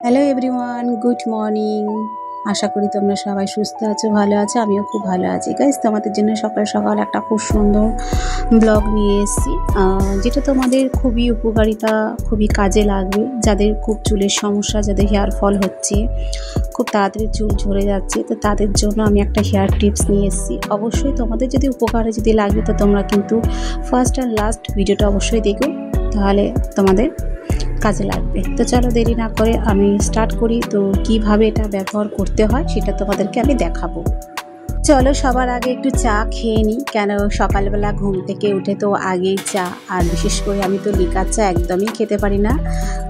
Hello everyone, good morning. আশা করি তোমরা সবাই সুস্থ আছো, ভালো আছো। আমিও খুব ভালো আছি। গাইস, তোমাদের জন্য সকাল সকাল একটা খুব সুন্দর ব্লগ নিয়ে এসেছি, যেটা তোমাদের খুবই উপকারিতা, খুবই কাজে লাগবে। যাদের খুব চুলের সমস্যা, যাদের হেয়ার ফল হচ্ছে, খুব তাড়াতাড়ি চুল ঝরে যাচ্ছে, তো তাদের জন্য আমি একটা হেয়ার টিপস নিয়ে এসেছি। অবশ্যই তোমাদের যদি উপকারে যদি লাগবে তো তোমরা কিন্তু ফার্স্ট আর লাস্ট ভিডিওটা অবশ্যই দেখো, তাহলে তোমাদের কাজে লাগবে। তো চলো দেরি না করে আমি স্টার্ট করি। তো কিভাবে এটা ব্যবহার করতে হয় সেটা তোমাদেরকে আমি দেখাবো। চলো সবার আগে একটু চা খেয়ে নিই, কেন সকালবেলা ঘুম থেকে উঠে তো আগেই চা, আর বিশেষ করে আমি তো লিকার চা একদমই খেতে পারি না।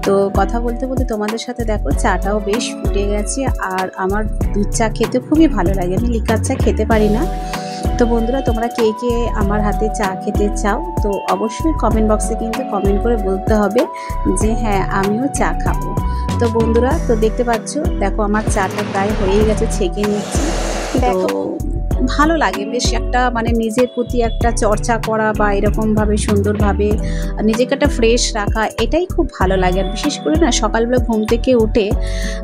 তো কথা বলতে বলতে তোমাদের সাথে দেখো চাটাও বেশ ফুটে গেছে, আর আমার দুধ চা খেতে খুবই ভালো লাগে। আমি লিকার চা খেতে পারি না। তো বন্ধুরা, তোমরা কে কে আমার হাতে চা খেতে চাও তো অবশ্যই কমেন্ট বক্সে কিন্তু কমেন্ট করে বলতে হবে যে হ্যাঁ আমিও চা খাবো। তো বন্ধুরা, তো দেখতে পাচ্ছ, দেখো আমার চাটা প্রায় হয়ে গেছে, ছেঁকে নিচ্ছি। দেখো ভালো লাগে বেশ, একটা মানে নিজের প্রতি একটা চর্চা করা বা এরকমভাবে সুন্দরভাবে নিজেকে একটা ফ্রেশ রাখা, এটাই খুব ভালো লাগে। আর বিশেষ করে না সকালবেলা ঘুম থেকে উঠে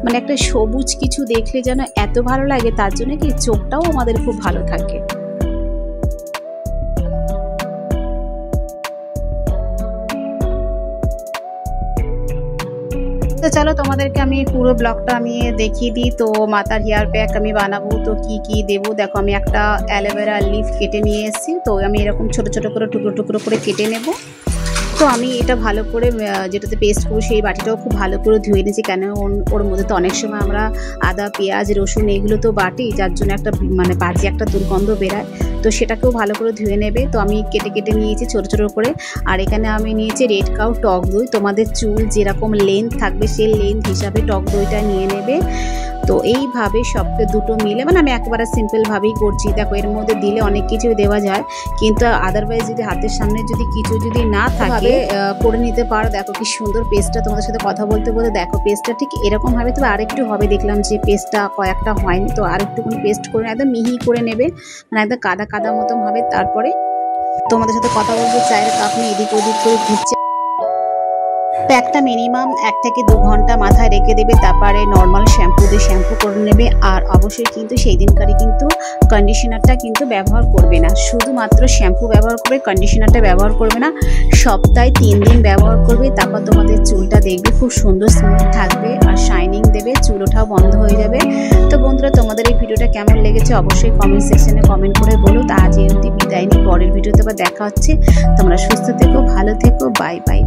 মানে একটা সবুজ কিছু দেখলে যেন এত ভালো লাগে, তার জন্য কি চোখটাও আমাদের খুব ভালো থাকে। তো চলো তোমাদেরকে আমি পুরো ব্লগটা আমি দেখিয়ে দিই। তো মাথার হেয়ার প্যাক আমি বানাবো, তো কি কি দেবো দেখো। আমি একটা অ্যালোভেরা লিফ কেটে নিয়ে এসেছি, তো আমি এরকম ছোট ছোট করে টুকরো টুকরো করে কেটে নেব। তো আমি এটা ভালো করে যেটাতে পেস্ট করবো সেই বাটিটাও খুব ভালো করে ধুয়ে নিয়েছি, কেন ওর মধ্যে তো অনেক সময় আমরা আদা, পেঁয়াজ, রসুন এগুলো তো বাটি, যার জন্য একটা মানে বাজে একটা দুর্গন্ধ বেরায়। তো সেটাকেও ভালো করে ধুয়ে নেবে। তো আমি কেটে কেটে নিয়েছি ছোটো ছোটো করে। আর এখানে আমি নিয়েছি রেড কাউ টক দই। তোমাদের চুল যেরকম লেন্থ থাকবে সেই লেন্থ হিসাবে টক দইটা নিয়ে নেবে। তো এইভাবে সবকে দুটো মিলে, মানে আমি একেবারে সিম্পলভাবেই করছি। দেখো এর মধ্যে দিলে অনেক কিছুই দেওয়া যায়, কিন্তু আদারওয়াইজ যদি হাতের সামনে যদি কিছু যদি না থাকে করে নিতে পারো। দেখো কি সুন্দর পেস্টটা, তোমাদের সাথে কথা বলতে বলতে দেখো পেস্টটা ঠিক এরকমভাবে, তবে আরেকটু হবে, দেখলাম যে পেস্টটা কয়েকটা হয়নি, তো আরেকটুখানি পেস্ট করে একদম মিহি করে নেবে, মানে একদম কাদা কাদা মতন হবে। তারপরে তোমাদের সাথে কথা বলবো, চায়ের কাপ নিয়ে এদিক ওদিক করে ঘুরছে। প্যাকটা মিনিমাম 1 থেকে 2 ঘন্টা মাথায় রেখে দেবে, তারপরে নর্মাল শ্যাম্পু দিয়ে শ্যাম্পু করে নেবে। আর অবশ্যই কিন্তু সেই দিনকারই কিন্তু কন্ডিশনারটা কিন্তু ব্যবহার করবে না, শুধুমাত্র শ্যাম্পু ব্যবহার করবে, কন্ডিশনারটা ব্যবহার করবে না। সপ্তাহে 3 দিন ব্যবহার করবে, তারপর তোমাদের চুলটা দেখবে খুব সুন্দর স্মুথ থাকবে আর শাইনিং দেবে, চুল ওঠাও বন্ধ হয়ে যাবে। তো বন্ধুরা, তোমাদের এই ভিডিওটা কেমন লেগেছে অবশ্যই কমেন্ট সেকশনে কমেন্ট করে বলো। তা আজ এই অবধি বিদায় নিই, পরের ভিডিওতে আবার দেখা হচ্ছে। তোমরা সুস্থ থেকো, ভালো থেকো, বাই বাই।